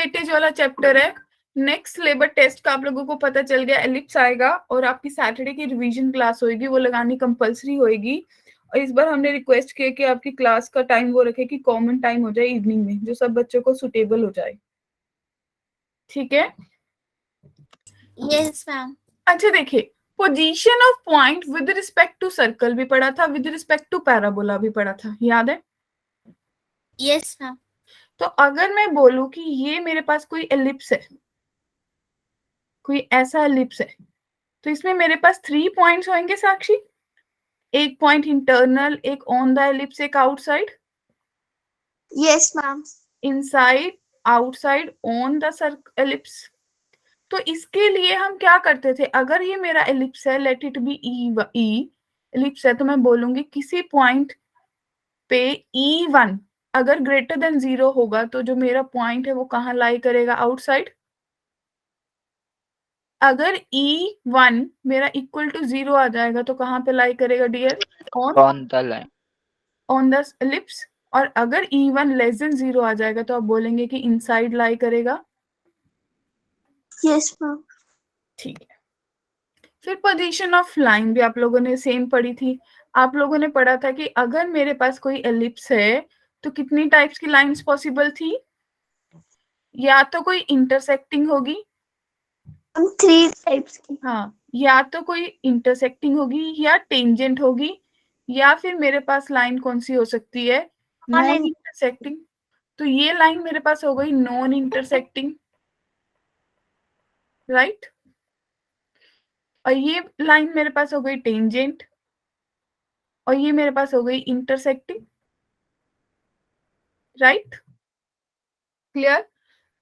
Weightage वाला chapter है। Next syllabus test का आप लोगों को पता चल गया, एलिप्स आएगा और आपकी सैटरडे की रिवीजन क्लास होगी, वो लगानी कंपलसरी होगी। और इस बार हमने रिक्वेस्ट किया कि आपकी क्लास का टाइम वो रखे कि कॉमन टाइम हो जाए इवनिंग में, जो सब बच्चों को सुटेबल हो जाए। ठीक है? Yes ma'am. अच्छा देखिए, position of point with respect to circle भी पढ़ा था, विद रिस्पेक्ट टू पैराबोला भी पढ़ा था, याद है? Yes ma'am. तो अगर मैं बोलूं कि ये मेरे पास कोई एलिप्स है, कोई ऐसा एलिप्स है, तो इसमें मेरे पास 3 पॉइंट्स होंगे साक्षी। एक पॉइंट इंटरनल, एक ऑन द एलिप्स, एक outside. Yes ma'am. Inside, outside, on the ellipse. तो इसके लिए हम क्या करते थे, अगर ये मेरा एलिप्स है, let it be E ellipse है, तो मैं बोलूंगी किसी पॉइंट पे E1 अगर ग्रेटर देन 0 होगा तो जो मेरा पॉइंट है वो कहाँ लाई करेगा, आउटसाइड। अगर E1 मेरा इक्वल टू 0 आ जाएगा तो कहाँ पे लाई करेगा dear, on the line, on the ellipse. और अगर E1 लेस देन 0 आ जाएगा तो आप बोलेंगे कि इनसाइड लाई करेगा। Yes ma'am. ठीक है। फिर पोजीशन ऑफ लाइन भी आप लोगों ने सेम पढ़ी थी। आप लोगों ने पढ़ा था कि अगर मेरे पास कोई एलिप्स है तो कितनी टाइप्स की लाइंस पॉसिबल थी, या तो कोई इंटरसेक्टिंग होगी, 3 टाइप्स की। हाँ, या तो कोई इंटरसेक्टिंग होगी या टेंजेंट होगी, या फिर मेरे पास लाइन कौन सी हो सकती है, नॉन इंटरसेक्टिंग। तो ये लाइन मेरे पास हो गई नॉन इंटरसेक्टिंग, राइट। और ये लाइन मेरे पास हो गई टेंजेंट, और ये मेरे पास हो गई इंटरसेक्टिंग, राइट। क्लियर?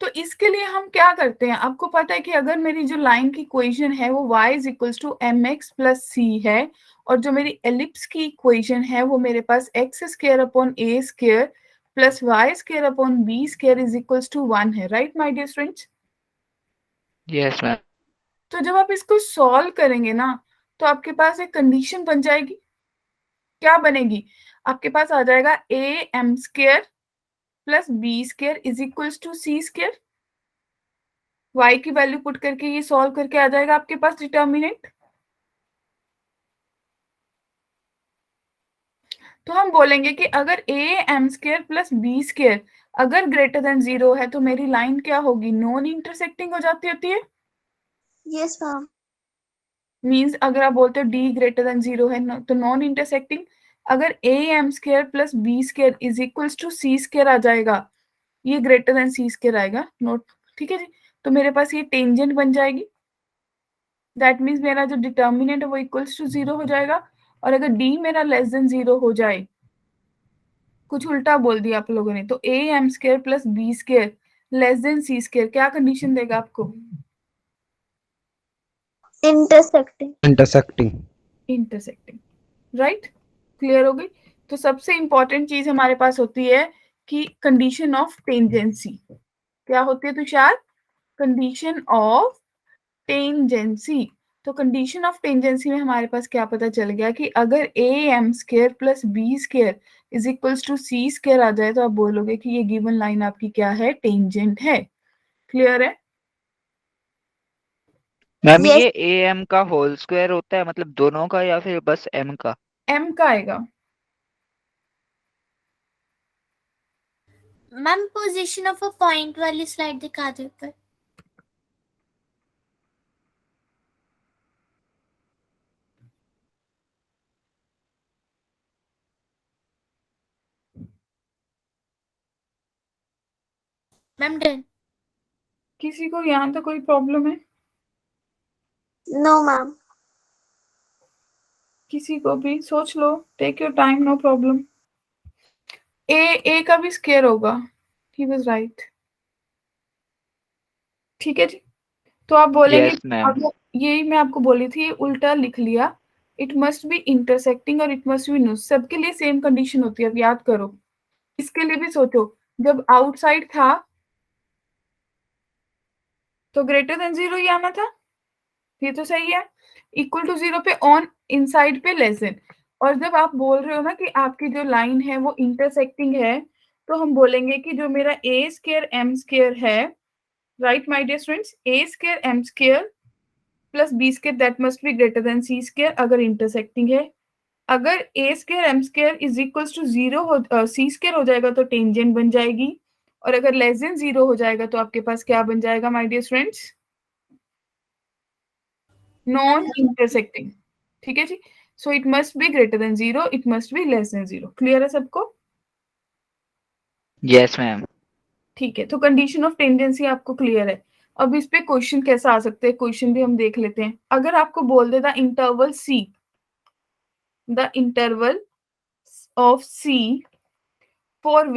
तो इसके लिए हम क्या करते हैं, आपको पता है कि अगर मेरी जो लाइन की इक्वेशन है वो y is equals to mx plus c है, और जो मेरी एलिप्स की इक्वेशन है वो मेरे पास x square upon a square plus y square upon b square is equals to 1 है, right my dear students. Yes ma'am. तो जब आप इसको सॉल्व करेंगे ना तो आपके पास एक कंडीशन बन जाएगी। क्या बनेगी? आपके पास आ जाएगा a m square plus b square is equals to c square. y की वैल्यू पुट करके ये सॉल्व करके आ जाएगा आपके पास डिटर्मिनेंट। तो हम बोलेंगे कि अगर a m square plus b square अगर ग्रेटर देन 0 है तो मेरी लाइन क्या होगी, नॉन इंटरसेक्टिंग हो जाती होती है। Yes ma'am. मींस अगर आप बोलते हो d ग्रेटर देन 0 है तो नॉन इंटरसेक्टिंग। अगर a m square plus b square is equals to c square आ जाएगा, ये ग्रेटर देन c स्क्वायर आएगा, नोट। ठीक है जी। तो मेरे पास ये टेंजेंट बन जाएगी, दैट मीन्स मेरा जो डिटर्मिनेंट है वो इक्वल्स टू 0 हो जाएगा। और अगर d मेरा लेस देन 0 हो जाए, कुछ उल्टा बोल दिया आप लोगों ने, तो a m square plus b square less than c square क्या कंडीशन देगा आपको, intersecting. Intersecting. Intersecting, right. Clear हो गई? तो सबसे इंपॉर्टेंट चीज हमारे पास होती है कि कंडीशन ऑफ टेंजेंसी। क्या होती है तुषार? Condition of tangency. तो कंडीशन ऑफ टेंजेंसी में हमारे पास क्या पता चल गया कि अगर a m square plus b square is equals to c square आ जाए तो आप बोलोगे कि ये गिवन लाइन आपकी क्या है, टेंजेंट है। क्लियर है? मैम यस ये ए एम का होल स्क्वायर होता है, मतलब दोनों का या फिर बस एम का? m का आएगा। Ma'am position of a point वाली स्लाइड दिखा दो ऊपर। Ma'am done. किसी को यहाँ तो कोई प्रॉब्लम है? No ma'am. किसी को भी सोच लो, take your time, no problem. A का भी स्क्वायर होगा, ही वाज राइट। ठीक है जी। तो आप बोलेंगे यस मैम। अगर यही मैं आपको बोली थी, उल्टा लिख लिया, इट मस्ट बी इंटरसेक्टिंग और इट मस्ट बी नो, सबके लिए सेम कंडीशन होती है, अब याद करो। इसके लिए भी सोचो, जब आउटसाइड था तो ग्रेटर देन 0 ही आना था, ये तो सही है। इक्वल टू 0 पे ऑन, इनसाइड पे लेस देन। और जब आप बोल रहे हो ना कि आपकी जो लाइन है वो इंटरसेक्टिंग है, तो हम बोलेंगे कि जो मेरा a स्क्वायर m स्क्वायर है right my dear students, a square m square plus b square that must be greater than c square अगर इंटरसेक्टिंग है। अगर a square m square is equals to 0 हो, c स्क्वायर हो जाएगा तो tangent बन जाएगी, और अगर लेस देन 0 हो जाएगा तो आपके पास क्या बन जाएगा my dear students? Non intersecting. ठीक है जी, so it must be greater than 0, it must be less than 0। Clear है सबको? Yes ma'am. ठीक है, तो कंडीशन ऑफ टेंडेंसी आपको क्लियर है। अब इस पे क्वेश्चन कैसा आ सकते हैं, क्वेश्चन भी हम देख लेते हैं। अगर आपको बोल दे the interval C, the interval of C for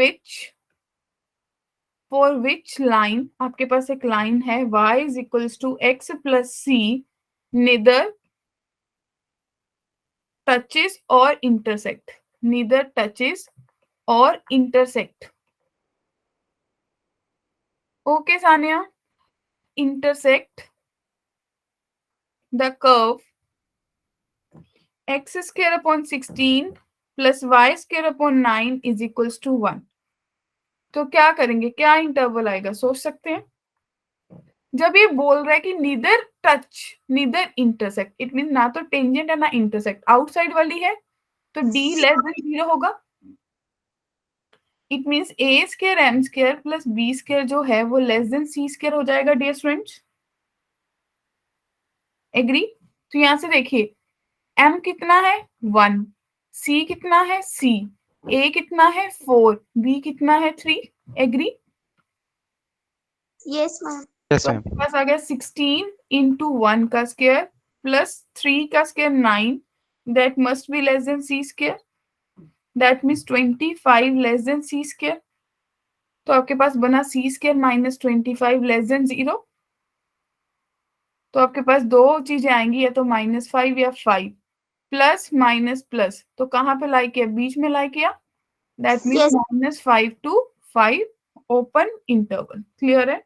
which line, आपके पास एक लाइन है y is equals to x plus C, neither touches और intersect, neither touches or intersect. Okay, Sania. Intersect the curve x square upon 16 plus y square upon 9 is equals to 1. तो क्या करेंगे, क्या interval आएगा, सोच सकते हैं? जब ये बोल रहा है कि neither touch neither intersect, it mean ना तो टेंजेंट है ना इंटरसेक्ट, आउटसाइड वाली है तो d लेस देन 0 होगा। It means a square M square plus B square जो है वो लेस देन सी स्क्वायर हो जाएगा डियर स्टूडेंट्स। एग्री? तो यहां से देखिए m कितना है 1, c कितना है c, a कितना है 4, b कितना है 3। एग्री? Yes ma'am. यस तो मैम। आपके पास आ गया 16 इंटू 1 का स्क्वायर प्लस 3 का square 9, that must be less than c square, that means 25 less than c square. तो आपके पास बना c square minus 25 less than 0। तो आपके पास दो चीजें आएंगी, या तो -5 या 5, प्लस माइनस प्लस, तो कहाँ पे लाई किया, बीच में लाई किया, that means -5 to 5 open interval. Clear है?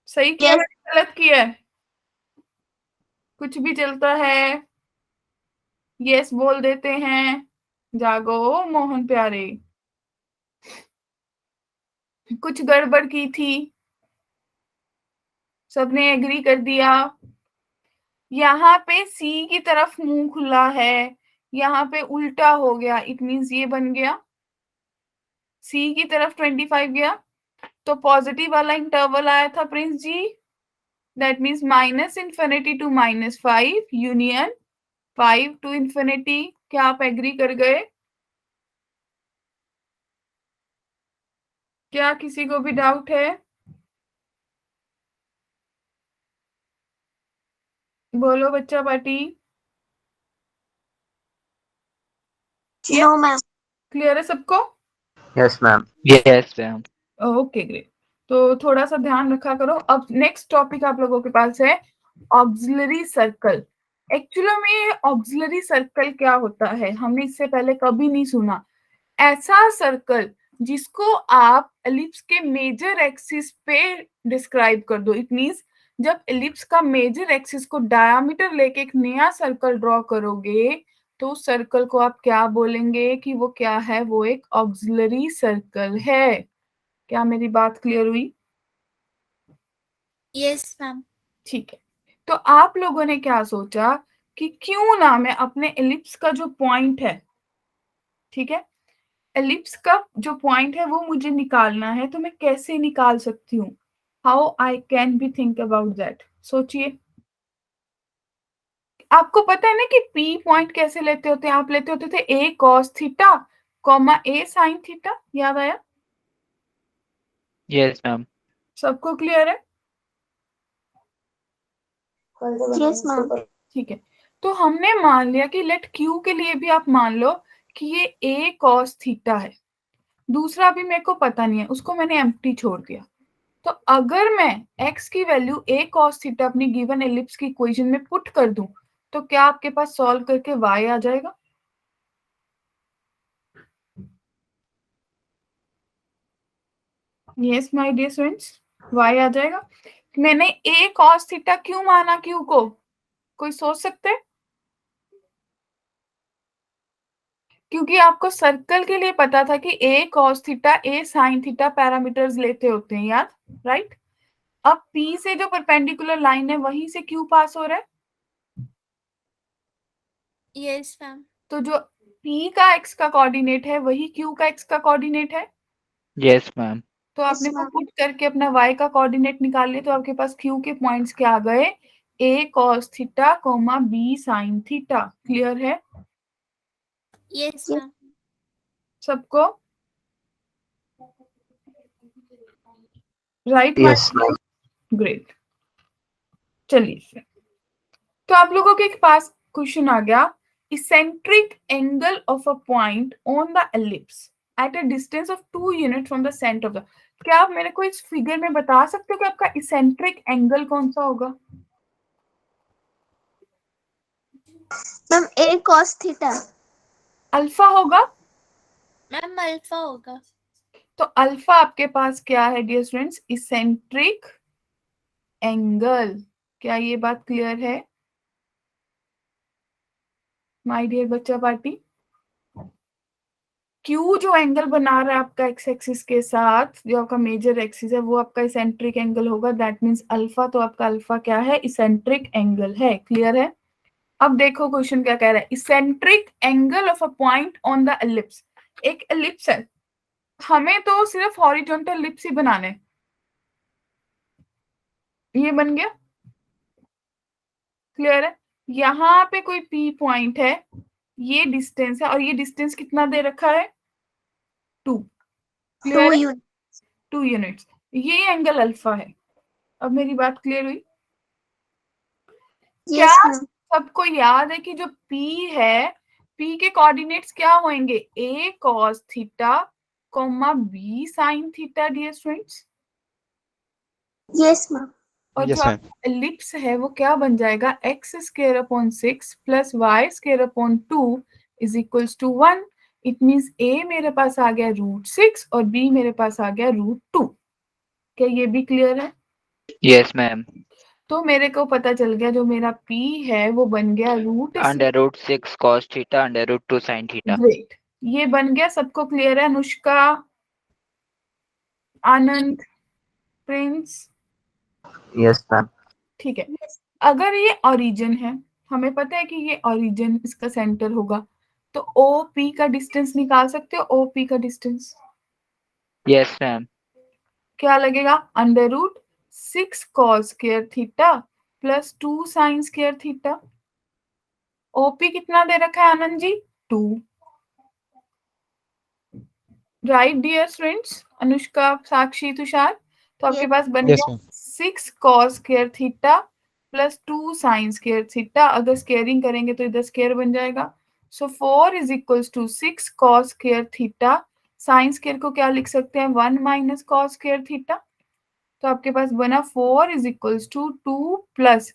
सही किया है, गलत किया है? कुछ भी चलता है, यस बोल देते हैं। जागो मोहन प्यारे, कुछ गड़बड़ की थी, सबने एग्री कर दिया। यहाँ पे सी की तरफ मुंह खुला है, यहाँ पे उल्टा हो गया, इट मीन्स ये बन गया सी की तरफ 25 गया, तो पॉजिटिव वाला इंटरवल आया था Prince ji, that means -∞ to -5 union 5 to infinity। क्या आप एग्री कर गए? क्या किसी को भी डाउट है? बोलो बच्चा पार्टी। No ma'am. क्लियर है सबको? Yes ma'am. Yes ma'am. Okay great, तो थोड़ा सा ध्यान रखा करो। अब नेक्स्ट टॉपिक आप लोगों के पास है ऑक्सिलरी सर्कल। एक्चुअली में ऑक्सिलरी सर्कल क्या होता है, हमने इससे पहले कभी नहीं सुना। ऐसा सर्कल जिसको आप एलिप्स के मेजर एक्सिस पे डिस्क्राइब कर दो। इट मींस जब एलिप्स का मेजर एक्सिस को डायमीटर लेके एक नया सर्कल ड्रॉ करोगे तो उस सर्कल को आप क्या बोलेंगे कि वो क्या है, वो एक ऑक्सिलरी सर्कल है। क्या मेरी बात क्लियर हुई? Yes ma'am. ठीक है, तो आप लोगों ने क्या सोचा कि क्यों ना मैं अपने एलिप्स का जो पॉइंट है, ठीक है, एलिप्स का जो पॉइंट है वो मुझे निकालना है, तो मैं कैसे निकाल सकती हूँ, how I can be think about that. सोचिए, आपको पता है ना कि पी पॉइंट कैसे लेते होते हैं, आप लेते होते थे ए कॉस थीटा कॉमा ए साइन थीटा। याद आया? Yes ma'am. सबको क्लियर है? Yes ma'am. ठीक है, तो हमने मान लिया कि लेट क्यू के लिए भी आप मान लो कि ये ए कॉस थीटा है। दूसरा भी मेरे को पता नहीं है, उसको मैंने एम्प्टी छोड़ दिया। तो अगर मैं x की वैल्यू a cos थीटा अपनी गिवन एलिप्स की इक्वेशन में पुट कर दूं तो क्या आपके पास सॉल्व करके y आ जाएगा? Yes my dear students, y आ जाएगा। मैंने a cos थीटा क्यों माना q को, कोई सोच सकते हैं? क्योंकि आपको सर्कल के लिए पता था कि a cos theta a sin theta parameters लेते होते हैं याद, राइट? अब P से जो परपेंडिकुलर लाइन है वहीं से Q पास हो रहा है, यस मैम। तो जो P का x का कोऑर्डिनेट है वही Q का x का कोऑर्डिनेट है। Yes ma'am. तो आपने वो पुट करके अपना y का कोऑर्डिनेट निकाल लिया, तो आपके पास Q के पॉइंट्स क्या आ गए, a cos theta comma b sin theta. Clear है यस मैम। सबको? Right Yes, my great. चलिए फिर, तो आप लोगों के पास क्वेश्चन आ गया, eccentric angle of a point on the ellipse at a distance of 2 unit from the centre of the, क्या आप मेरे को इस फिगर में बता सकते हो कि आपका इसेंट्रिक एंगल कौन सा होगा? Ma'am a cos theta. Alpha होगा। मैम अल्फा होगा। तो अल्फा आपके पास क्या है डियर स्टूडेंट्स, इसेंट्रिक एंगल। क्या ये बात क्लियर है माय डियर बच्चा पार्टी? क्यू जो एंगल बना रहा है आपका एक्स एक्सिस के साथ, जो आपका मेजर एक्सिस है, वो आपका इसेंट्रिक एंगल होगा। दैट मींस अल्फा, तो आपका अल्फा क्या है, इसेंट्रिक एंगल है। क्लियर है? अब देखो क्वेश्चन क्या कह रहा है, eccentric angle of a point on the ellipse. एक एलिप्स है, हमें तो सिर्फ हॉरिजॉन्टल एलिप्स ही बनाने हैं। ये बन गया, क्लियर है? यहाँ पे कोई पी पॉइंट है, ये डिस्टेंस है, और ये डिस्टेंस कितना दे रखा है, 2। क्लियर 2 है? यूनिट। 2 यूनिट्स, ये एंगल अल्फा है। अब मेरी बात क्लियर हुई? क्या यस मैम। सबको याद है कि जो P है, P के कोऑर्डिनेट्स क्या होंगे, a cos theta comma b sin theta dear students. Yes ma'am. और जो yes, ma'am. आपका एलिप्स है वो क्या बन जाएगा, x square upon 6 plus Y square upon 2 is equals to 1। It means a मेरे पास आ गया √6 और b मेरे पास आ गया √2। क्या ये भी क्लियर है? Yes ma'am. तो मेरे को पता चल गया जो मेरा P है वो बन गया √6 cos theta √2 sin theta. Great. ये बन गया, सबको क्लियर है? अनुष्का, आनंद, प्रिंस, Yes, ma'am. ठीक है। अगर ये ओरिजिन है, हमें पता है कि ये ओरिजिन इसका सेंटर होगा, तो OP का डिस्टेंस निकाल सकते हो। OP का डिस्टेंस यस मैम। क्या लगेगा, √6 cos square theta plus 2 sin square theta. OP कितना दे रखा है Anand ji, 2। Right dear students, Anushka, Sakshi, Tushar, तो आपके पास बन Yes, गया ma'am. 6 cos square theta plus 2 sin square theta. अगर स्क्वेयरिंग करेंगे तो इधर स्क्वायर बन जाएगा। So 4 is equals to 6 cos square theta. Sine square को क्या लिख सकते हैं, 1 माइनस cos स्क्वायर थीटा। तो आपके पास बना 4 is equals to 2 plus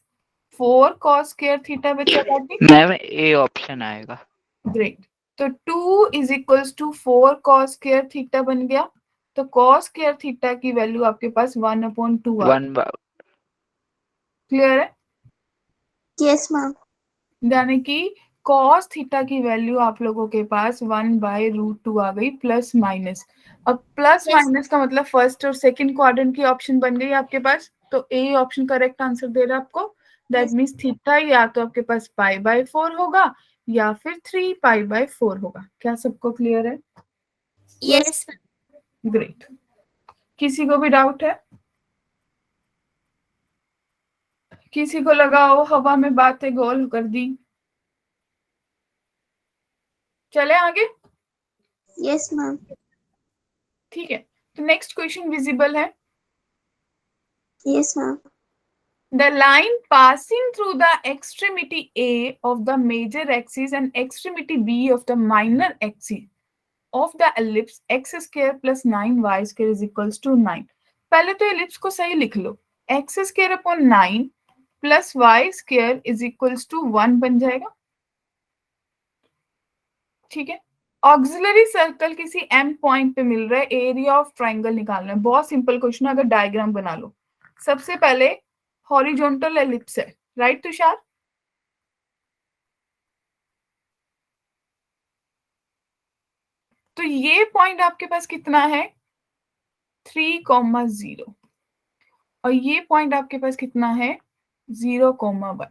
4 cos square theta. बच्चा बाकी मैम ए ऑप्शन आएगा। ग्रेट। तो 2 is equals to 4 cos square theta बन गया। तो cos स्क्वायर थीटा की वैल्यू आपके पास 1/2 आ गई। 1 क्लियर है? Yes ma'am. यानी कि cos थीटा की वैल्यू आप लोगों के पास 1/√2 आ गई, प्लस माइनस। अब प्लस Yes. माइनस का मतलब फर्स्ट और सेकंड क्वाड्रेंट की ऑप्शन बन गई आपके पास, तो ए ऑप्शन करेक्ट आंसर दे रहा है आपको। दैट मीन्स थीटा या तो आपके पास π/4 होगा या फिर 3π/4 होगा। क्या सबको क्लियर है? Yes ma'am. ग्रेट। किसी को भी डाउट है? किसी को लगा हो हवा में बातें गोल कर दी? चले आगे, यस मैम। ठीक है। तो नेक्स्ट क्वेश्चन विजिबल है। Yes ma'am. The line passing through the extremity A of the major axis and extremity B of the minor axis of the ellipse x square plus 9y square is equals to 9। पहले तो ellipse को सही लिख लो, x square upon 9 plus y square is equals to 1 बन जाएगा। ठीक है। Auxiliary circle किसी एम पॉइंट पे मिल रहा है, एरिया ऑफ ट्राइंगल निकालना है। बहुत सिंपल क्वेश्चन है, अगर डायग्राम बना लो। सबसे पहले हॉरिजॉन्टल एलिप्स है, राइट तुषार? तो ये पॉइंट आपके पास कितना है, 3,0। और ये पॉइंट आपके पास कितना है 0,1।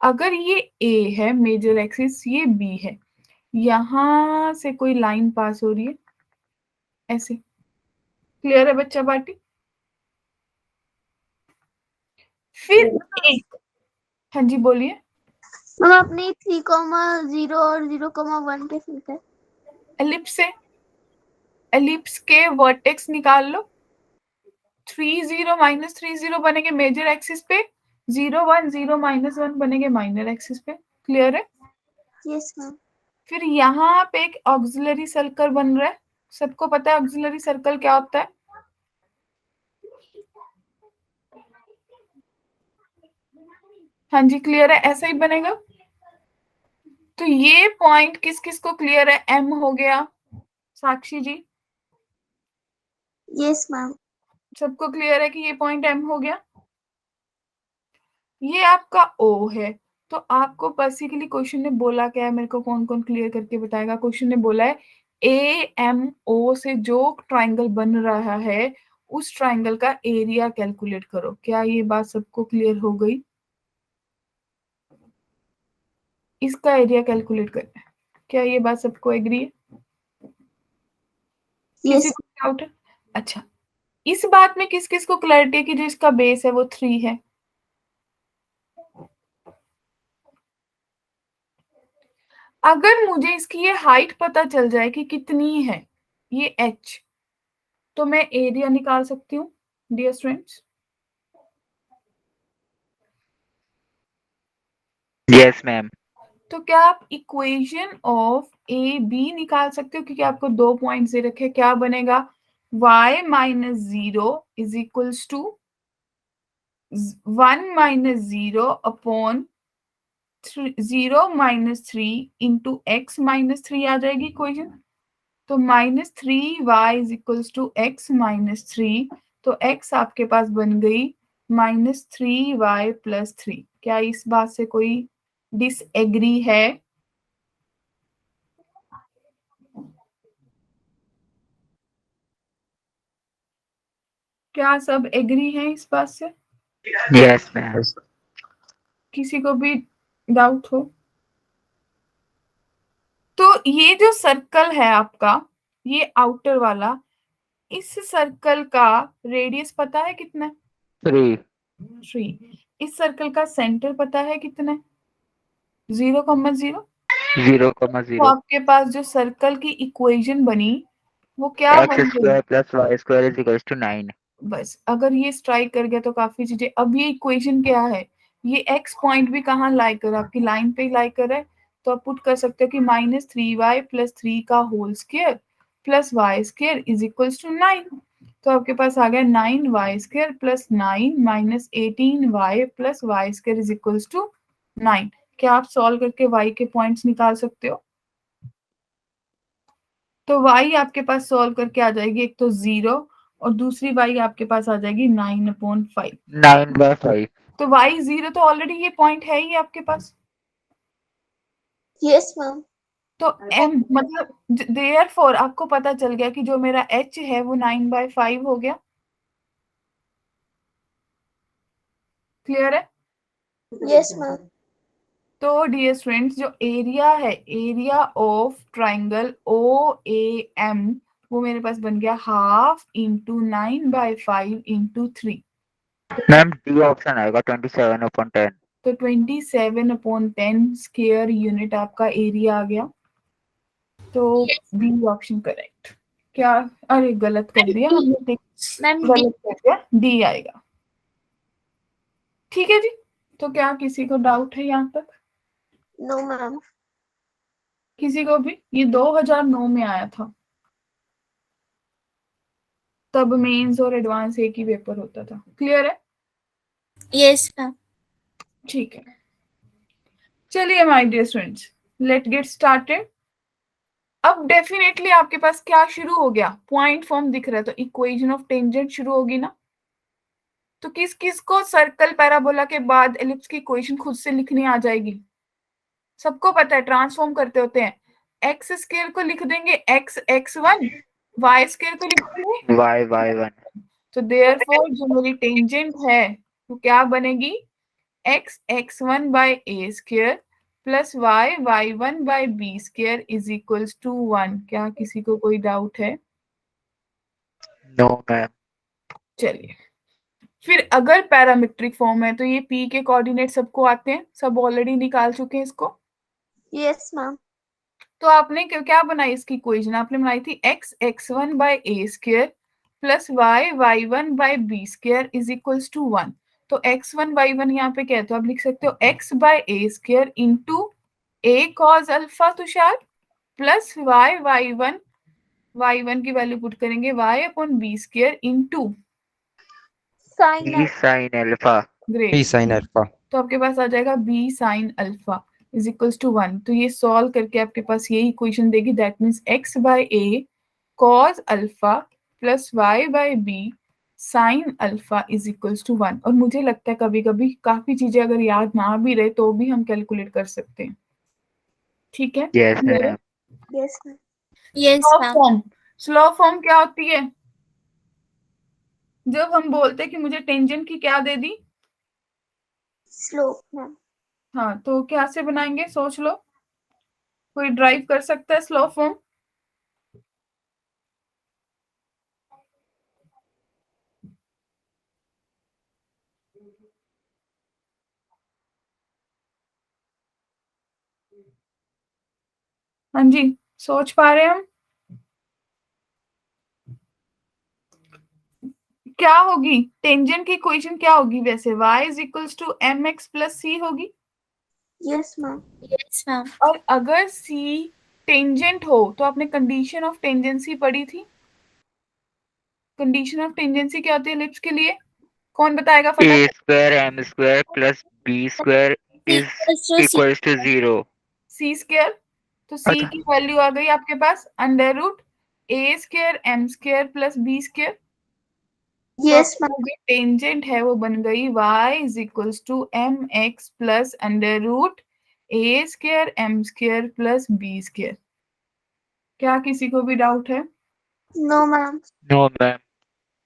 अगर ये ए है मेजर एक्सिस, ये बी है, यहां से कोई लाइन पास हो रही है ऐसे। क्लियर है बच्चा पार्टी? फिर एक, हाँ जी बोलिए। मैम आपने 3,0 और 0,1 कैसे लिखा है? एलिप्स से, एलिप्स के वर्टेक्स निकाल लो। 30 माइनस 30 बनेंगे मेजर एक्सिस पे, 0 1 0 -1 बनेंगे माइनर एक्सिस पे। क्लियर है? Yes ma'am. फिर यहाँ पे एक ऑक्सिलरी सर्कल बन रहा है। सबको पता है ऑक्सिलरी सर्कल क्या होता है? हाँ जी क्लियर है, ऐसा ही बनेगा। तो ये पॉइंट किस किस को क्लियर है? एम हो गया, साक्षी जी यस मैम। सबको क्लियर है कि ये पॉइंट एम हो गया? ये आपका ओ है। तो आपको बेसिकली क्वेश्चन ने बोला क्या है, मेरे को कौन कौन क्लियर करके बताएगा? क्वेश्चन ने बोला है ए एम ओ से जो ट्राइंगल बन रहा है उस ट्राइंगल का एरिया कैलकुलेट करो। क्या ये बात सबको क्लियर हो गई? इसका एरिया कैलकुलेट करना है। क्या ये बात सबको एग्री है? किसी यस। को डाउट है? अच्छा, इस बात में किस किस को क्लैरिटी है कि जो इसका बेस है वो 3 है? अगर मुझे इसकी ये हाइट पता चल जाए कि कितनी है, ये h, तो मैं एरिया निकाल सकती हूँ डियर स्टूडेंट्स। Yes ma'am. तो क्या आप इक्वेशन ऑफ ए बी निकाल सकते हो? क्योंकि आपको 2 पॉइंट्स दे रखे। क्या बनेगा? y - 0 is equals to 1 - 0 upon 0 - 3 into x - 3 आ जाएगी इक्वेशन। तो -3y is equals to x - 3। तो x आपके पास बन गई -3y + 3। क्या इस बात से कोई डिसएग्री है? क्या सब एग्री हैं इस बात से? Yes ma'am. Yes. किसी को भी डाउट हो? तो ये जो सर्कल है आपका, ये आउटर वाला, इस सर्कल का रेडियस पता है कितना है? 3 3। इस सर्कल का सेंटर पता है कितना है? 0,0। 0,0 तो आपके पास जो सर्कल की इक्वेशन बनी वो क्या x बन गई? Square plus y square is equals to 9। बस अगर ये स्ट्राइक कर गया तो काफी चीजें। अब ये इक्वेशन क्या है? ये x पॉइंट भी कहाँ लाई कर, आपकी लाइन पे ही लाई कर है। तो आप पुट कर सकते हो कि -3y + 3 का whole square plus y square is equals to 9। तो आपके पास आ गया 9y square plus 9 minus 18y plus y square is equals to 9। क्या आप सॉल्व करके y के पॉइंट्स निकाल सकते हो? तो y आपके पास सॉल्व करके आ जाएगी, एक तो 0 और दूसरी y आपके पास आ जाएगी 9/5। 9/5। तो y 0 तो ऑलरेडी ये पॉइंट है ही आपके पास। Yes ma'am. तो m मतलब देयरफॉर आपको पता चल गया कि जो मेरा h है वो 9/5 हो गया। क्लियर है? Yes ma'am. तो डियर स्टूडेंट्स, जो एरिया है, area of triangle O A M, वो मेरे पास बन गया 1/2 into 9/5 into 3। Ma'am D option आएगा 27/10। तो 27/10 स्क्वायर यूनिट आपका एरिया आ गया। तो बी ऑप्शन करेक्ट। क्या? अरे गलत कर दिया हमने, मैम गलत कर दिया, डी आएगा। ठीक है जी। तो क्या किसी को डाउट है यहाँ तक? No ma'am. किसी को भी? ये 2009 में आया था, तब मेंस और एडवांस एक ही पेपर होता था। क्लियर है? Yes ma'am. ठीक है, चलिए my dear students, let get started. अब डेफिनेटली आपके पास क्या शुरू हो गया? पॉइंट फॉर्म दिख रहा है, तो इक्वेशन ऑफ टेंजेंट शुरू होगी ना। तो किस किस को सर्कल पैराबोला के बाद एलिप्स की इक्वेशन खुद से लिखनी आ जाएगी? सबको पता है ट्रांसफॉर्म करते होते हैं। एक्स स्क्वायर को लिख देंगे x x1, y स्क्वायर को लिख देंगे y y1। तो देयरफॉर जो मेरी टेंजेंट है वो क्या बनेगी, x x1 by A square plus y y1 by B square is equals to 1। क्या किसी को कोई डाउट है? No ma'am. चलिए, फिर अगर पैरामेट्रिक फॉर्म है तो ये p के कोऑर्डिनेट सबको आते हैं, सब ऑलरेडी निकाल चुके हैं इसको। Yes ma'am. तो आपने क्या बनाई इसकी इक्वेशन, आपने बनाई थी x x1 by A square plus y y1 by B square is equals to 1। तो x1 y1 यहाँ पे क्या है, तो आप लिख सकते हो x by A square into a cos alpha Tushar plus y1 की वैल्यू पुट करेंगे y upon B square into sine B sine alpha. Great. B sine alpha. तो आपके पास आ जाएगा b sine alpha is equals to 1। तो ये solve करके आपके पास यही इक्वेशन देगी, that means x by A cos alpha plus y by B sine alpha is equals to 1। और मुझे लगता है कभी कभी काफी चीजें अगर याद ना भी रहे तो भी हम कैलकुलेट कर सकते हैं। ठीक है? Yes ma'am. Yes ma'am. Yes, slow ma'am. Form, slow form क्या होती है? जब हम बोलते हैं कि मुझे टेंजेंट की क्या दे दी, स्लोप मैम। हाँ, तो क्या से बनाएंगे सोच लो, कोई ड्राइव कर सकता है स्लो फॉर्म? हाँ जी, सोच पा रहे हैं हम? क्या होगी टेंजेंट की इक्वेशन, क्या होगी वैसे? y is equals to M X plus C होगी। Yes ma'am. Yes, ma'am. और अगर c टेंजेंट हो तो आपने कंडीशन ऑफ टेंजेंसी पढ़ी थी। कंडीशन ऑफ टेंजेंसी क्या होती है एलिप्स के लिए? कौन बताएगा ए फटाफट? Square M square plus B square is Equals to C. Equals to 0। C square. तो c अच्छा। की वैल्यू आ गई आपके पास under root A square M square plus B square. Yes ma'am. जो टेंजेंट है वो बन गई y is equals to M X plus under root A square M square plus B square. क्या किसी को भी डाउट है? No ma'am. No ma'am.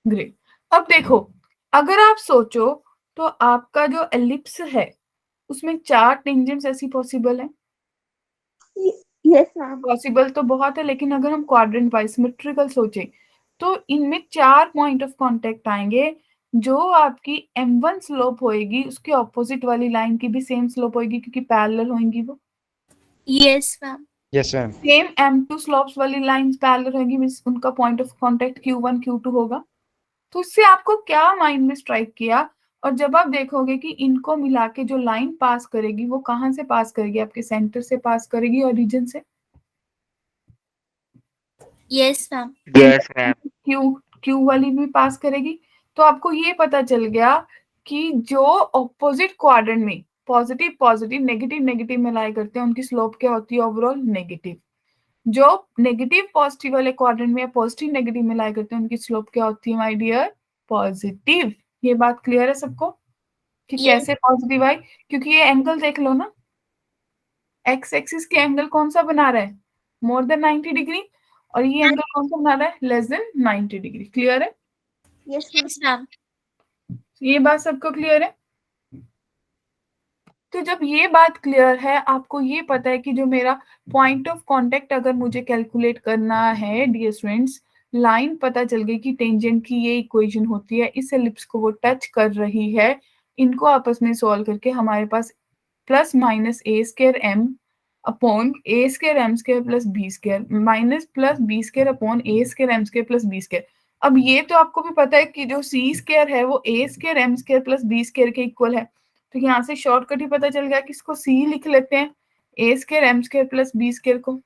Great. अब देखो, अगर आप सोचो तो आपका जो एलिप्स है उसमें 4 टेंजेंट्स ऐसी पॉसिबल है। Yes ma'am. पॉसिबल तो बहुत है, लेकिन अगर हम क्वाड्रेंट वाइज सिमेट्रिकल सोचे तो इनमें 4 पॉइंट ऑफ कांटेक्ट आएंगे। जो आपकी m1 स्लोप होएगी उसके ऑपोजिट वाली लाइन की भी सेम स्लोप होएगी क्योंकि पैरेलल होंगी वो। Yes, ma'am. Yes ma'am. Same m2 slopes वाली लाइंस पैरेलल होंगी, मींस उनका point of contact q1 q2 होगा। तो इससे आपको क्या माइंड में स्ट्राइक किया? और जब आप देखोगे कि इनको मिला के जो लाइन पास करेगी वो कहाँ से पास करेगी, आपके सेंटर से पास करेगी और रीजन से? Yes, ma'am. Yes ma'am. Q वाली भी पास करेगी। तो आपको ये पता चल गया कि जो ऑपोजिट क्वाड्रेंट में पॉजिटिव पॉजिटिव नेगेटिव नेगेटिव मिलाए करते हैं उनकी स्लोप क्या होती है ओवरऑल नेगेटिव। जो नेगेटिव पॉजिटिव वाले क्वाड्रेंट में पॉजिटिव नेगेटिव मिलाए करते हैं उनकी स्लोप क्या होती है माय डियर? पॉजिटिव। ये बात क्लियर है सबको कि Yes. कैसे पॉजिटिव आई? क्योंकि ये एंगल देख लो ना, एक्स एक्सिस के एंगल कौन सा बना रहा है? More than 90 degree. और ये एंगल कौन सा बना रहा है? Less than 90 degree. क्लियर है? Yes Yes, ma'am. ये बात सबको क्लियर है? तो जब ये बात क्लियर है, आपको ये पता है कि जो मेरा पॉइंट ऑफ कांटेक्ट अगर मुझे कैलकुलेट करना है डियर स्टूडेंट्स, लाइन पता चल गई कि टेंजेंट की ये इक्वेशन होती है, इस एलिप्स को वो टच कर रही है। इनको आपस में सॉल्व करके हमारे पास plus minus A square M upon A square M square plus B square minus plus B square upon A square M square plus B square. अब ये तो आपको भी पता है कि जो सी स्क्वायर है वो A square M square plus B square के इक्वल है। तो यहाँ से शॉर्टकट ही पता चल गया कि इसको सी लिख लेते हैं, A square M square plus B square को।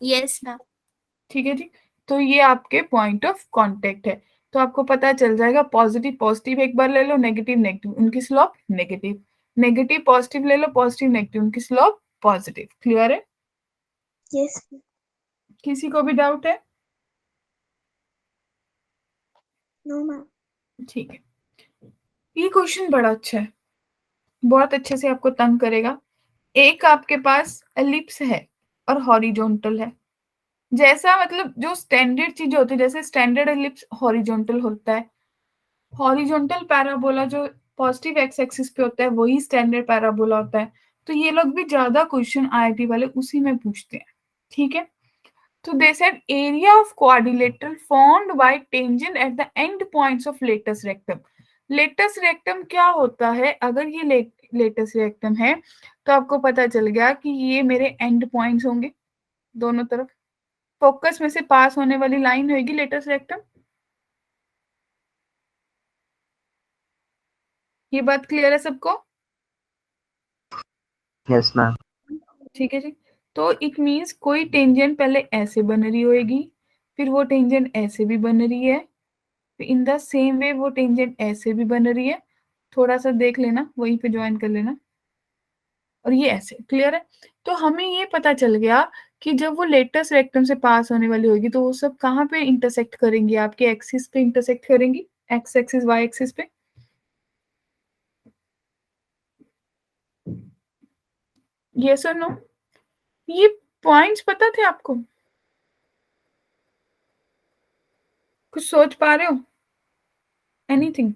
Yes, ma'am. ठीक है जी। तो ये आपके पॉइंट ऑफ कांटेक्ट है। तो आपको पता चल जाएगा पॉजिटिव पॉजिटिव एक बार ले लो, नेगेटिव नेगेटिव उनकी स्लोप नेगेटिव, नेगेटिव पॉजिटिव ले लो, पॉजिटिव नेगेटिव उनकी स्लोप पॉजिटिव। क्लियर है? यस। किसी को भी डाउट है? No ma'am. ठीक है। ये क्वेश्चन बड़ा अच्छा है, बहुत अच्छे से आपको तंग करेगा। एक आपके पास एलिप्स है और हॉरिजॉन्टल है, जैसा मतलब जो स्टैंडर्ड चीजें होती है, जैसे स्टैंडर्ड एलिप्स हॉरिजॉन्टल होता है, हॉरिजॉन्टल पैराबोला जो पॉजिटिव एक्स एक्सिस पे होता है वही स्टैंडर्ड पैराबोला होता है। तो ये लोग भी ज्यादा क्वेश्चन आईआईटी वाले उसी में पूछते हैं, ठीक है। तो they said area of quadrilateral formed by tangent at the end points of latus rectum. Latus rectum क्या होता है? अगर ये लेटस रेक्टम है तो आपको पता चल गया कि ये मेरे एंड पॉइंट्स होंगे दोनों तरफ, फोकस में से पास होने वाली लाइन होगी लेटस रेक्टम। ये बात क्लियर है सबको? Yes ma'am. ठीक है जी। तो इट मीन्स कोई टेंजेंट पहले ऐसे बन रही होगी, फिर वो टेंजेंट ऐसे भी बन रही है, इन द सेम वे वो टेंजेंट ऐसे भी बन रही है। थोड़ा सा देख लेना, वहीं पे ज्वाइन कर लेना, और ये ऐसे। क्लियर है? तो हमें ये पता चल गया कि जब वो लेटस रेक्टम से पास होने वाली होगी तो वो सब कहाँ पे इंटरसेक्ट करेंगी? आपके एक्सिस पे इंटरसेक्ट करेंगी, एक्स एक्सिस वाई एक्सिस पे। यस और नो? ये पॉइंट्स पता थे आपको? कुछ सोच पा रहे हो? एनीथिंग?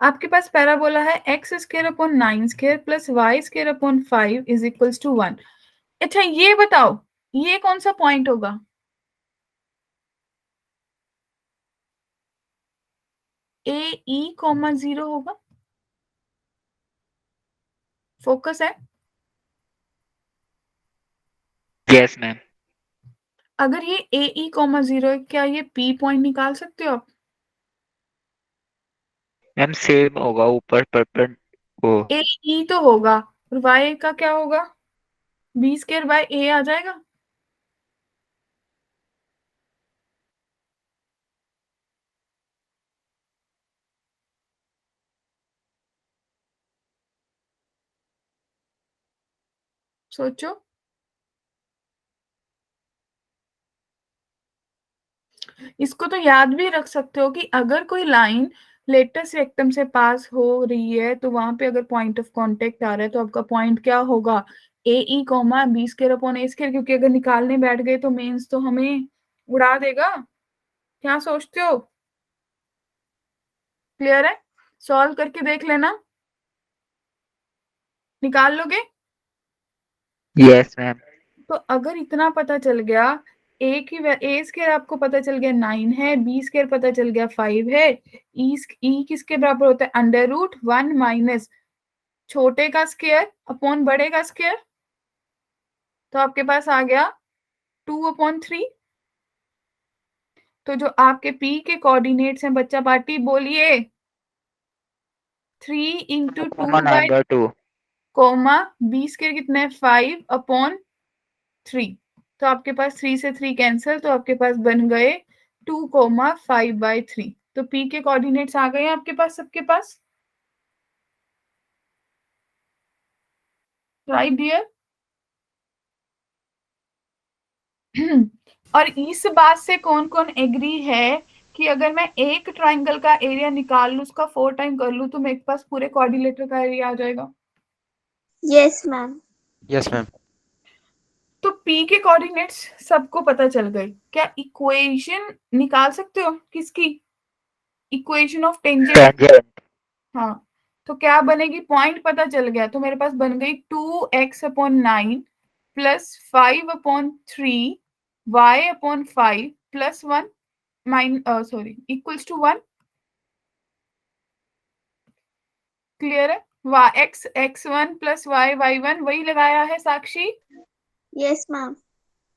आपके पास पैराबोला है x square upon 9 square plus Y square upon 5 is equals to 1। अच्छा ये बताओ, ये कौन सा पॉइंट होगा? ए ई कॉमा 0 होगा। फोकस है। Yes ma'am. अगर ये ए ई कॉमा 0 है, क्या ये पी पॉइंट निकाल सकते हो आप? मैम सेम होगा ऊपर परपेंड ओ। ए ई तो होगा, और वाई का क्या होगा? बी स्क्वायर बाय ए आ जाएगा। सोचो। इसको तो याद भी रख सकते हो कि अगर कोई लाइन लेटेस्ट रेक्टम से पास हो रही है तो वहां पे अगर पॉइंट ऑफ कांटेक्ट आ रहा है तो आपका पॉइंट क्या होगा? ए ई comma B square upon A square, क्योंकि अगर निकालने बैठ गए तो मेंस तो हमें उड़ा देगा। क्या सोचते हो? क्लियर है? सॉल्व करके देख लेना, निकाल लोगे। Yes ma'am. तो अगर इतना पता चल गया, ए की ए स्क्वायर आपको पता चल गया 9 है, बी स्क्वायर पता चल गया 5 है, ई किसके बराबर होता है? अंडर रूट 1 माइनस छोटे का स्क्वायर अपॉन बड़े का स्क्वायर। तो आपके पास आ गया 2/3। तो जो आपके पी के कोऑर्डिनेट्स हैं बच्चा पार्टी बोलिए, 3 into 2 by 2 comma B square कितना है? 5/3। तो आपके पास 3 से 3 कैंसिल, तो आपके पास बन गए 2,5/3। तो पी के कोऑर्डिनेट्स आ गए हैं आपके पास, सबके पास। Right dear? और इस बात से कौन कौन एग्री है कि अगर मैं एक ट्राइंगल का एरिया निकाल लूं, उसका 4 टाइम कर लूं, तो मेरे पास पूरे क्वाड्रिलेटर का एरिया आ जाएगा? Yes ma'am. Yes ma'am. तो पी के कोऑर्डिनेट्स सबको पता चल गए। क्या इक्वेशन निकाल सकते हो किसकी? Equation of tangent. टेंजेंट। हाँ, तो क्या बनेगी? पॉइंट पता चल गया तो मेरे पास बन गई 2x/9 plus 5/3 y/5 plus 1 sorry equals to 1। Clear है? x1 प्लस y1 वही लगाया है साक्षी? Yes ma'am.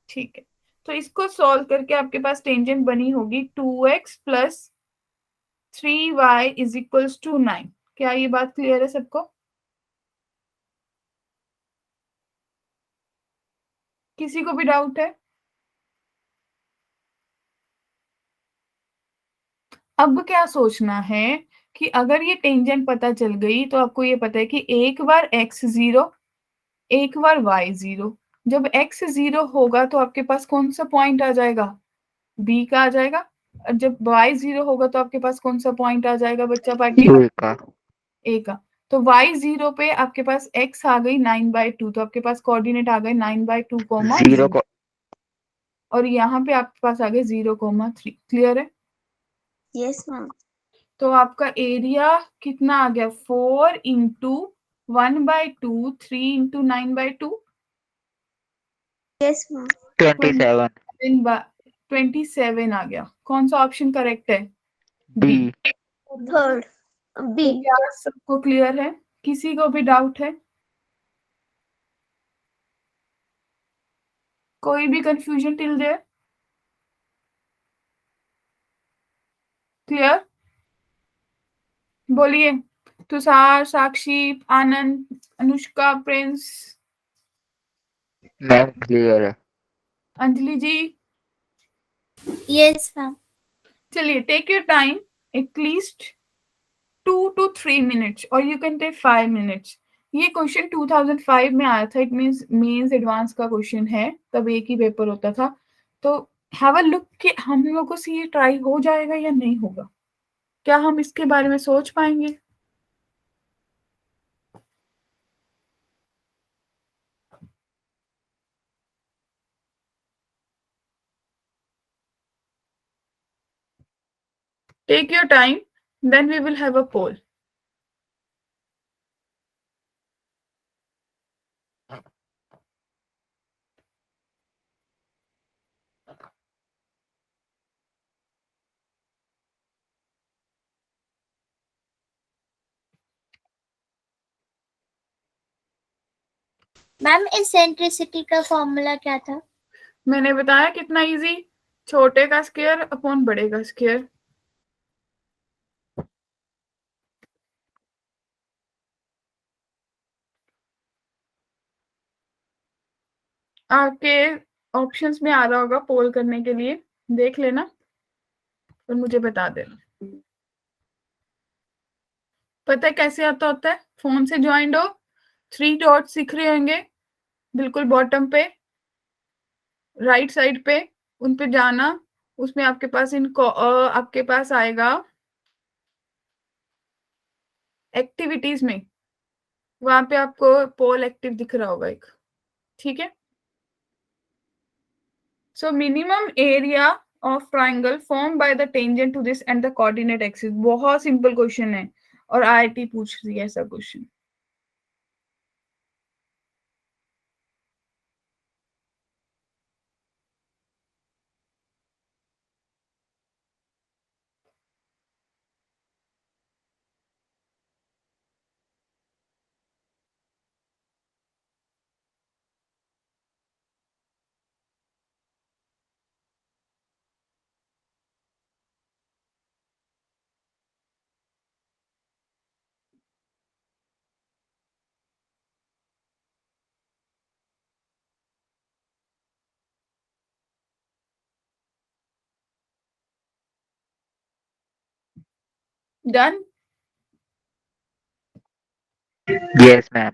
ठीक है। तो इसको सॉल्व करके आपके पास टेंजेंट बनी होगी 2x plus 3y is equals to 9। क्या ये बात क्लियर है सबको? किसी को भी डाउट है? अब क्या सोचना है कि अगर ये टेंजेंट पता चल गई तो आपको ये पता है कि एक बार x 0, एक बार y 0। जब x 0 होगा तो आपके पास कौन सा पॉइंट आ जाएगा? b का आ जाएगा। और जब y 0 होगा तो आपके पास कौन सा पॉइंट आ जाएगा बच्चा पार्टी? ए का। a का। तो y 0 पे आपके पास x आ गई 9/2, तो आपके पास कोऑर्डिनेट आ गए 9/2, 0 को और यहाँ पे आपके पास आ गया 0,3। क्लियर है? Yes ma'am. तो आपका एरिया कितना आ गया? 4 इंटू 1/2, 3 इंटू 9/2, यस मैम। 27 27 आ गया। कौन सा ऑप्शन करेक्ट है? डी। बी। Third B. तो क्या सबको क्लियर है? किसी को भी डाउट है? कोई भी कंफ्यूजन टिल देयर? क्लियर? बोलिए। Tushar, Sakshi, Anand, Anushka, Prince, ma'am clear है। अंजलि जी। Yes, ma'am. चलिए, take your time, at least 2 to 3 minutes और यू कैन टेक 5 minutes। ये क्वेश्चन 2005 में आया था। इट मीन्स मेंस एडवांस का क्वेश्चन है, तब एक ही पेपर होता था। तो हैव अ लुक कि हम लोगों से ये ट्राई हो जाएगा या नहीं होगा। क्या हम इसके बारे में सोच पाएंगे? Take your time, then we will have a poll. Ma'am eccentricity का फॉर्मूला क्या था? मैंने बताया कितना इजी, छोटे का स्क्वायर अपॉन बड़े का स्क्वायर। आपके ऑप्शंस में आ रहा होगा पोल करने के लिए, देख लेना और मुझे बता देना। पता है कैसे आता होता है? फोन से ज्वाइंड हो, 3 डॉट्स दिख रहे होंगे बिल्कुल बॉटम पे, राइट साइड पे, उन पे जाना। उसमें आपके पास आपके पास आएगा एक्टिविटीज में, वहां पे आपको पोल एक्टिव दिख रहा होगा एक। ठीक है? So minimum area of triangle form by the tangent to this and the coordinate axis. बहुत सिंपल क्वेश्चन है और आईआईटी पूछ रही है ऐसा क्वेश्चन। डन? Yes ma'am.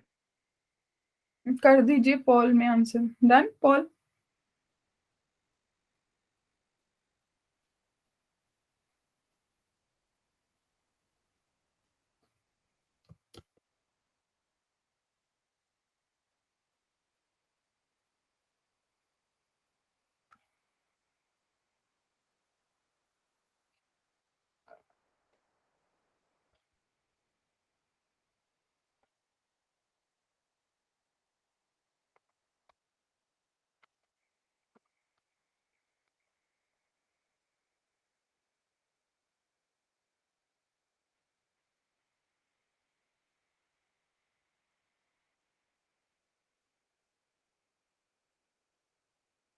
कर दीजिए पॉल में answer. Done Paul?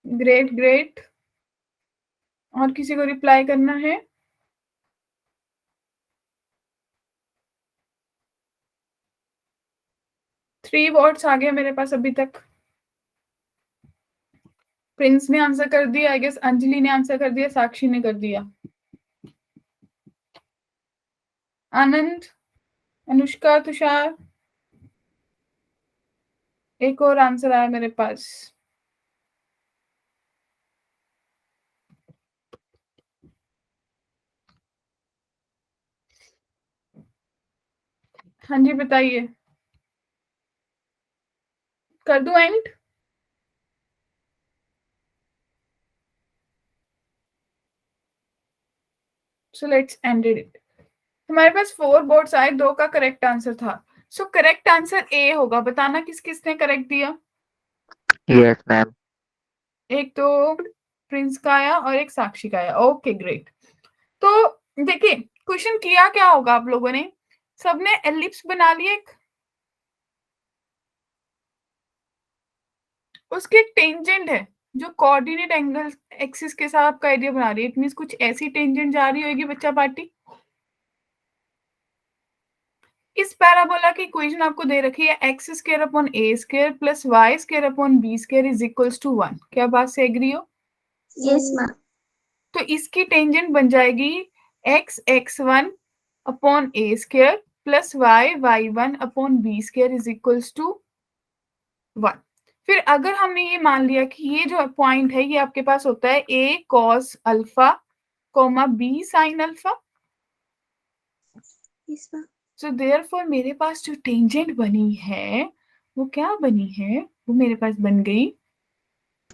Great great. और किसी को रिप्लाई करना है? थ्री वर्ड्स आ गए मेरे पास अभी तक। प्रिंस ने आंसर कर दिया, आई गेस अंजलि ने आंसर कर दिया, साक्षी ने कर दिया, आनंद, अनुष्का, तुषार। एक और आंसर आया मेरे पास। हाँ जी बताइए, कर दूं and? So let's ended it. हमारे पास 4 बोर्ड्स आए, 2 का करेक्ट आंसर था। सो करेक्ट आंसर ए होगा। बताना किस किसने करेक्ट दिया। Yes ma'am. एक तो प्रिंस का आया और एक साक्षी का आया। Okay great. तो देखिए क्वेश्चन किया क्या होगा आप लोगों ने, सबने एलिप्स बना लिए, उसके टेंजेंट है जो कोऑर्डिनेट एंगल एक्सिस के साथ आपका एरिया बना रही है। इट मींस कुछ ऐसी टेंजेंट जा रही होगी बच्चा पार्टी। इस पैराबोला की इक्वेशन आपको दे रखी है x square upon A square plus Y square upon B square is equals to 1। क्या बात से एग्री हो? Yes ma'am. तो इसकी टेंजेंट बन जाएगी x x1 upon A square plus y y1 upon B square is equals to 1। फिर अगर हमने ये मान लिया कि ये जो पॉइंट है ये आपके पास होता है a cos alpha coma b sin alpha. Yes ma'am. So therefore मेरे पास जो टेंजेंट बनी है वो क्या बनी है, वो मेरे पास बन गई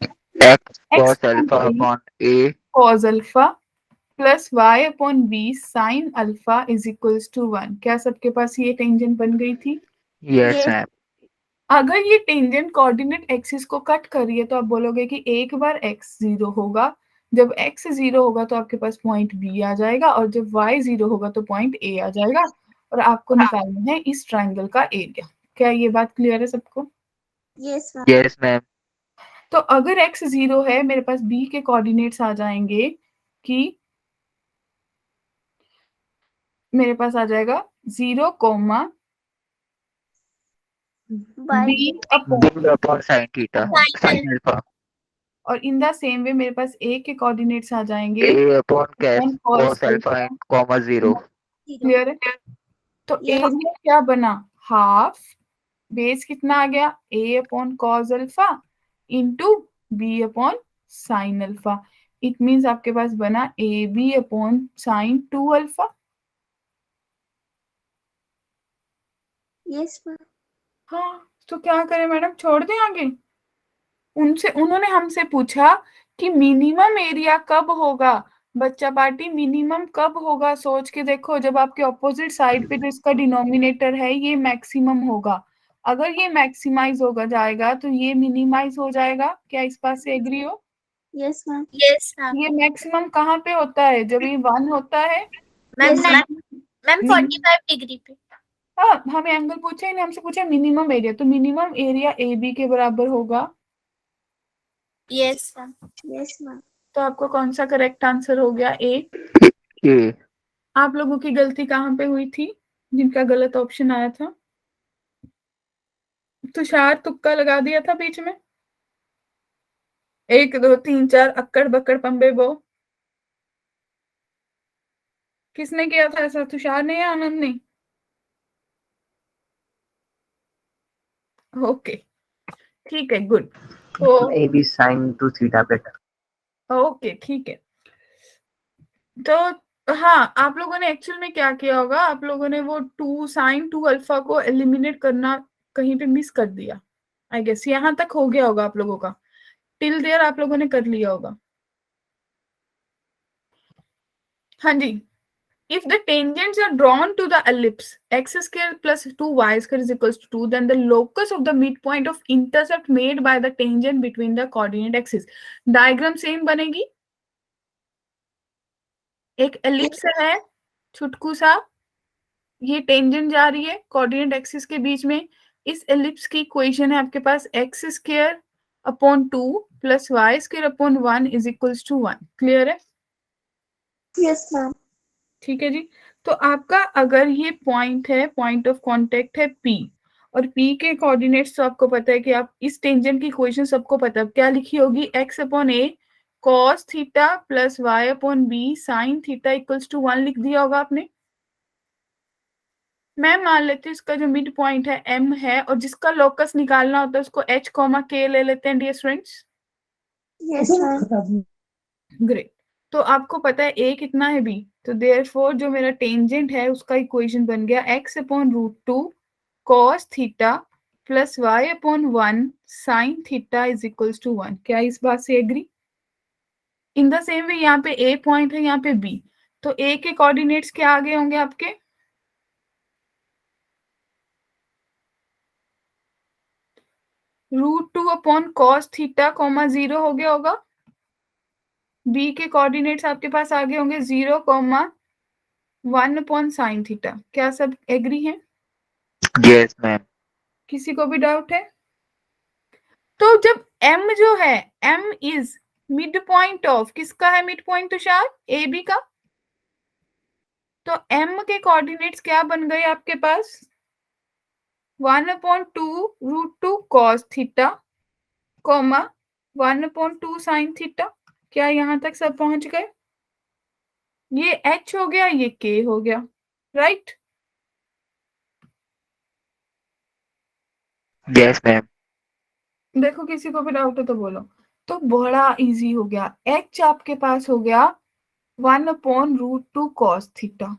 x x cos alpha upon A cos alpha plus y upon b sin alpha is equals to 1। क्या सबके पास ये टेंजेंट बन गई थी? Yes Yes. मैम। अगर ये टेंजेंट कोऑर्डिनेट एक्सिस को कट कर रही है तो आप बोलोगे कि एक बार x 0 होगा, जब x 0 होगा तो आपके पास पॉइंट B आ जाएगा, और जब y 0 होगा तो पॉइंट A आ जाएगा, और आपको निकालना है इस ट्रायंगल का एरिया। क्या ये बात क्लियर है सबको? Yes ma'am. Yes ma'am. तो अगर x 0 है मेरे पास B के कोऑर्डिनेट्स आ जाएंगे कि मेरे पास आ जाएगा 0 comma by b upon, B upon sine theta sine alpha और इन द सेम वे मेरे पास a के कोऑर्डिनेट्स आ जाएंगे A upon upon cos alpha and comma 0। Clear है? तो Yes. एरिया क्या बना, हाफ बेस कितना आ गया a upon cos alpha into b upon sine alpha. It means आपके पास बना A B upon sine 2 alpha. Yes ma'am. हाँ तो क्या करें मैडम, छोड़ दें आगे? उन्होंने हमसे पूछा कि मिनिमम एरिया कब होगा। बच्चा पार्टी मिनिमम कब होगा सोच के देखो, जब आपके ऑपोजिट साइड पे जो इसका डिनोमिनेटर है ये मैक्सिमम होगा। अगर ये मैक्सिमाइज होगा जाएगा तो ये मिनिमाइज हो जाएगा। क्या इस बात से एग्री हो? Yes ma'am. Yes ma'am. ये मैक्सिमम कहाँ पे होता है, जब ये 1 होता है। मैम Yes, मैम 45 डिग्री पे। हाँ हमें एंगल पूछा ही नहीं, हमसे पूछा मिनिमम एरिया, तो मिनिमम एरिया ए बी के बराबर होगा। Yes ma'am. Yes ma'am. तो आपको कौन सा करेक्ट आंसर हो गया? ए। ए। आप लोगों की गलती कहाँ पे हुई थी जिनका गलत ऑप्शन आया था? तुषार तुक्का लगा दिया था बीच में, 1 2 3 4 अक्कड़ बक्कड़ पंबे बो। किसने किया था ऐसा, तुषार ने या आनंद ने? ओके ठीक है गुड। तो A B sine two theta better. Okay ठीक है। तो हाँ आप लोगों ने एक्चुअल में क्या किया होगा, आप लोगों ने वो 2 साइन 2 अल्फा को एलिमिनेट करना कहीं पे मिस कर दिया। आई गेस यहाँ तक हो गया होगा आप लोगों का, टिल देयर आप लोगों ने कर लिया होगा। हाँ जी। If the tangents are drawn to the ellipse x square plus 2y square is equals to 2, then the locus of the midpoint of intercept made by the tangent between the coordinate axes. Diagram same बनेगी। एक ellipse है छुटकू सा, ये tangent जा रही है coordinate axis के बीच में। इस एलिप्स की इक्वेशन है आपके पास X square upon 2 plus Y square upon 1 is equals to 1। Clear है? Yes ma'am. ठीक है जी। तो आपका अगर ये पॉइंट है, पॉइंट ऑफ कांटेक्ट है P, और P के कोऑर्डिनेट्स तो आपको पता है कि आप इस टेंजेंट की इक्वेशन सबको पता है क्या लिखी होगी, x upon a cos theta plus y upon b sin theta equals to 1 लिख दिया होगा आपने। मैं मान लेती हूँ इसका जो मिड पॉइंट है M है, और जिसका लोकस निकालना होता है उसको h k ले लेते हैं dear students. Yes ma'am. Great. तो आपको पता है a कितना है b, तो देयरफॉर जो मेरा टेंजेंट है उसका इक्वेशन बन गया x upon root 2 cos theta plus y upon 1 sin theta is equals to 1। क्या इस बात से agree? In the same way यहाँ पे a पॉइंट है, यहाँ पे b, तो ए के कोऑर्डिनेट्स क्या आगे होंगे आपके? √2/cos θ, 0 हो गया होगा। बी के कोऑर्डिनेट्स आपके पास आगे होंगे 0, 1/sin θ। क्या सब एग्री हैं? Yes ma'am. किसी को भी डाउट है? तो जब m जो है, m is mid point of, किसका है mid point Tushar? A B का। तो m के कोऑर्डिनेट्स क्या बन गए आपके पास? 1/2√2cos θ, 1/2sin θ। क्या यहाँ तक सब पहुंच गए? ये h हो गया, ये k हो गया, राइट? Yes ma'am. देखो किसी को भी डाउट है तो बोलो। तो बड़ा इजी हो गया। h आपके पास हो गया 1/√2cos θ।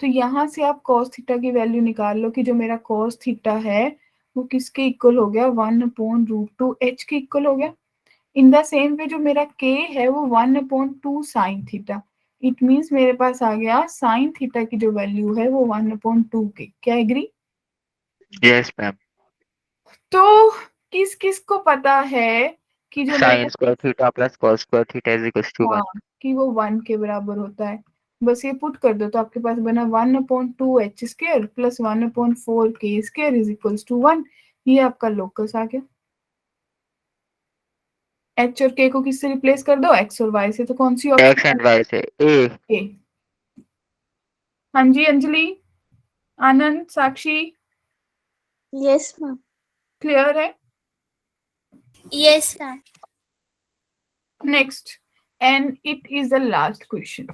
तो यहाँ से आप cos θ की वैल्यू निकाल लो कि जो मेरा cos θ है वो किसके इक्वल हो गया? 1/√2 h के इक्वल हो गया। इन द सेम वे जो मेरा k है वो 1/2 sin θ। इट मीन्स मेरे पास आ गया sin θ की जो वैल्यू है वो 1/2 के। क्या एग्री? Yes ma'am. तो किस किस को पता है कि जो मेरे sine square theta plus cos square theta is equal to 1। हाँ, कि वो 1 के बराबर होता है। बस ये पुट कर दो तो आपके पास बना 1/2h² plus 1/4k² is equals to 1। ये आपका लोकस आ गया। h और k को किससे रिप्लेस कर दो? x और y से। तो कौन सी एक्स ऑप्शन? एंड वाई से ए। a। हाँ जी अंजलि, आनंद, साक्षी, यस मैम। क्लियर है? Yes, sir. Next, and it is the last question.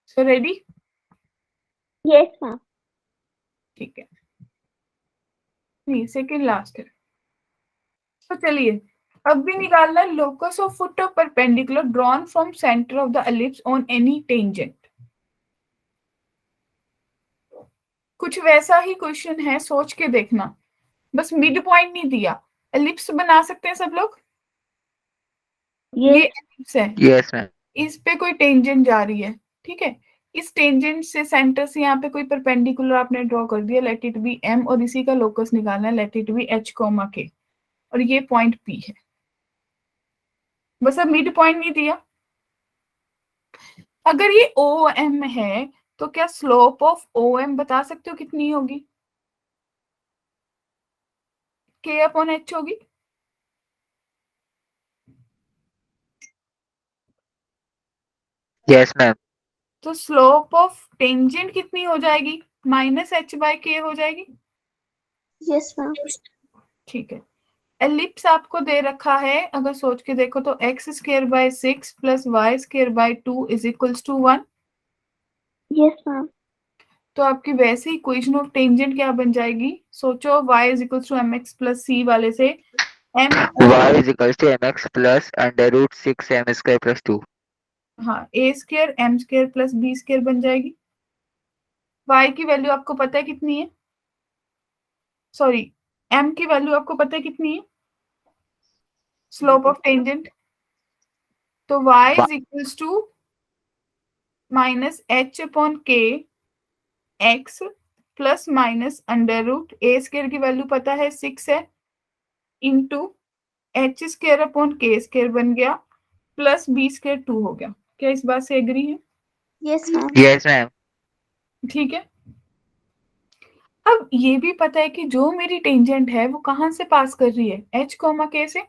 So ready? Yes ma'am. ठीक है, नहीं सेकेंड लास्ट है। तो चलिए अब भी निकालना है locus of foot of perpendicular drawn from centre of the ellipse on any tangent. कुछ वैसा ही क्वेश्चन है, सोच के देखना। बस मिड पॉइंट नहीं दिया। एलिप्स बना सकते हैं सब लोग? ये एलिप्स है, यस मैम। इस पे कोई टेंजेंट जा रही है, ठीक है? इस टेंजेंट से सेंटर से यहाँ पे कोई परपेंडिकुलर आपने ड्रॉ कर दिया, लेट इट बी m, और इसी का लोकस निकालना है, let it B h, k, और ये पॉइंट P है। बस अब मिड पॉइंट नहीं दिया। अगर ये OM है तो क्या स्लोप ऑफ OM बता सकते हो कितनी होगी? k/h होगी। Yes ma'am. तो स्लोप ऑफ टेंजेंट कितनी हो जाएगी? -h/k हो जाएगी। Yes ma'am. ठीक है। एलिप्स आपको दे रखा है, अगर सोच के देखो तो x²/6 plus y²/2 is equals to 1। Yes ma'am. तो आपकी वैसे ही इक्वेशन ऑफ टेंजेंट क्या बन जाएगी? सोचो, y is equals to mx plus c वाले से m, y is equal to mx plus √6m² plus 2। हाँ, a² m² प्लस b² बन जाएगी। y की वैल्यू आपको पता है कितनी है? सॉरी, m की वैल्यू आपको पता है कितनी है? Slope of tangent. तो y is equals to -h/k x plus minus √a² की वैल्यू पता है 6 है, इंटू h²/k² बन गया, प्लस b² 2 हो गया। क्या इस बात से एग्री है? Yes ma'am. Yes ma'am. ठीक है। अब ये भी पता है कि जो मेरी टेंजेंट है वो कहाँ से पास कर रही है? h, k से।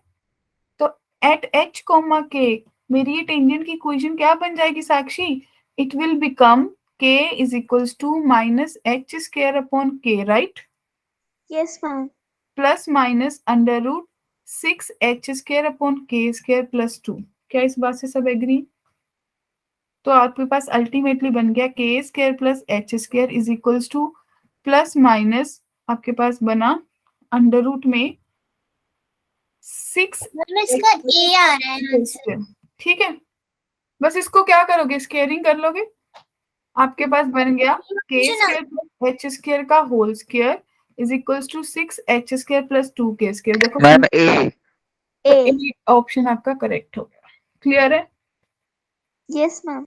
तो एट h, k मेरी ये टेंजेंट की इक्वेशन क्या बन जाएगी Sakshi? It will become k is equals to -h²/k, right? Yes ma'am. Plus minus √6h² plus 2। क्या इस बात से सब एग्री? तो आपके पास अल्टीमेटली बन गया k² plus h² is equals two plus minus आपके पास बना √ में 6। मैम इसका A आ रहा है आंसर। ठीक है, बस इसको क्या करोगे? स्क्वेयरिंग कर लोगे। आपके पास बन गया k² प्लस h² का whole square is equals to 6h² plus 2k²। देखो मैम ए। ए। ऑप्शन आपका करेक्ट हो गया। क्लियर है? Yes, ma'am.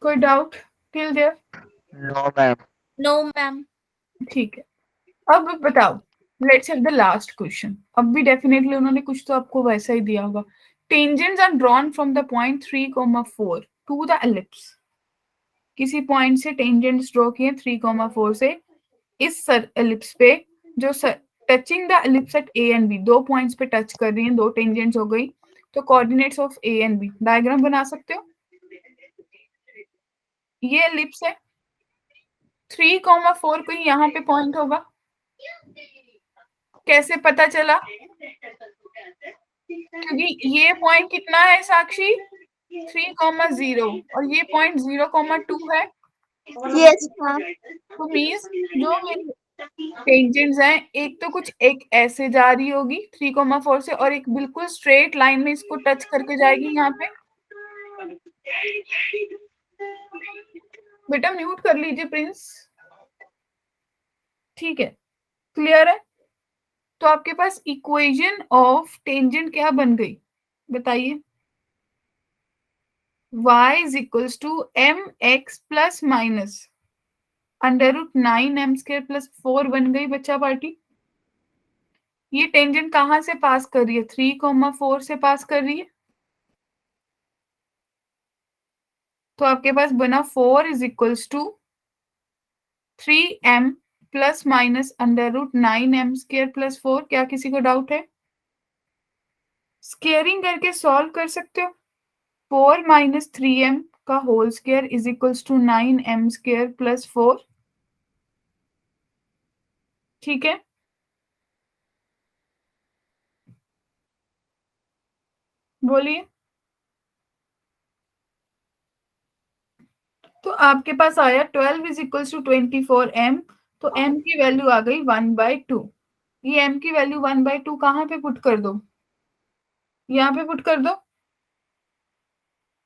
कोई doubt till there? No ma'am. No, ma'am. ठीक है, अब बताओ, let's have the last question. अब भी डेफिनेटली उन्होंने कुछ तो आपको वैसा ही दिया होगा। Tangents are drawn from the point 3,4 to the ellipse. किसी पॉइंट से टेंजेंट्स ड्रॉ किए 3,4 से इस एलिप्स पे, जो touching the ellipse at A and B, दो पॉइंट्स पे टच कर रही हैं, दो टेंजेंट्स हो गई, तो coordinates of A and B diagram बना सकते हो। ये एलिप्स है, 3,4 कहीं यहाँ पे पॉइंट होगा, कैसे पता चला? क्योंकि ये पॉइंट कितना है साक्षी, 3,0 और ये पॉइंट 0,2 है। Yes, ma'am. तो मीन्स जो मेरी टेंजेंट्स हैं, एक तो कुछ एक ऐसे जा रही होगी 3,4 से, और एक बिल्कुल स्ट्रेट लाइन में इसको टच करके जाएगी यहाँ पे। बेटा म्यूट कर लीजिए प्रिंस। ठीक है, क्लियर है? तो आपके पास इक्वेशन ऑफ टेंजेंट क्या बन गई, बताइए। y is equals to mx plus minus √9m² plus 4 बन गई बच्चा पार्टी। ये टेंजेंट कहां से पास कर रही है, 3,4 से पास कर रही है। तो आपके पास बना 4 is equals to 3m plus minus √9m² plus 4। क्या किसी को डाउट है? स्केयरिंग करके सॉल्व कर सकते हो। 4 माइनस 3m का whole square is equals to 9m² plus 4। ठीक है, बोलिए। तो आपके पास आया 12 इज इक्वल्स टू 24m, तो m की वैल्यू आ गई 1/2। ये m की वैल्यू 1/2 कहाँ पे पुट कर दो, यहाँ पे पुट कर दो।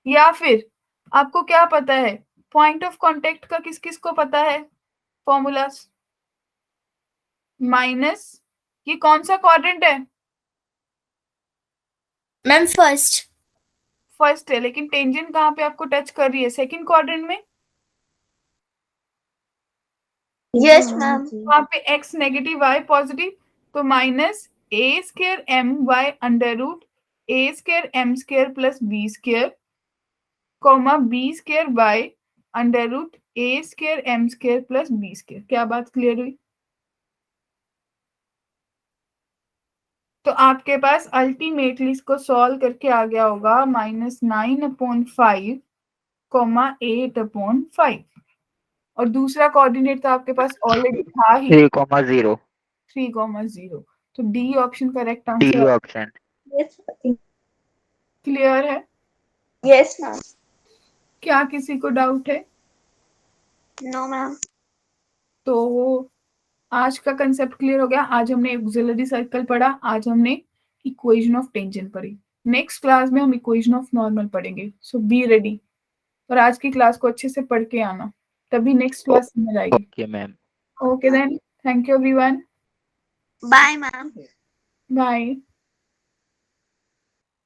या फिर आपको क्या पता है, पॉइंट ऑफ कांटेक्ट का किस किस को पता है फॉर्मूलास? माइनस, ये कौन सा क्वाड्रेंट है? Ma'am, first. फर्स्ट है, लेकिन टेंजेंट कहाँ पे आपको टच कर रही है, सेकंड क्वाड्रेंट में। Yes, ma'am. वहां पे x नेगेटिव y पॉजिटिव, तो -a² my √a² m² + b², b² y √a² m² + b²। क्या बात क्लियर हुई? तो आपके पास अल्टीमेटली इसको सॉल्व करके आ गया होगा -9/5, 8/5। और दूसरा कोऑर्डिनेट तो आपके पास ऑलरेडी था ही, 3,0। 3,0। तो D option correct D answer. Option. Yes, clear है? yes, ma'am. क्या किसी को डाउट है? No, ma'am. तो आज का कंसेप्ट क्लियर हो गया। आज हमने ऑक्सिलरी सर्कल पढ़ा, आज हमने इक्वेशन ऑफ टेंजेंट पढ़ी। नेक्स्ट क्लास में हम इक्वेशन ऑफ नॉर्मल पढ़ेंगे, सो बी रेडी। और आज की क्लास को अच्छे से पढ़ के आना, तभी नेक्स्ट क्लास समझ आएगी। Okay ma'am. Okay then, thank you everyone, Bye, ma'am. Bye.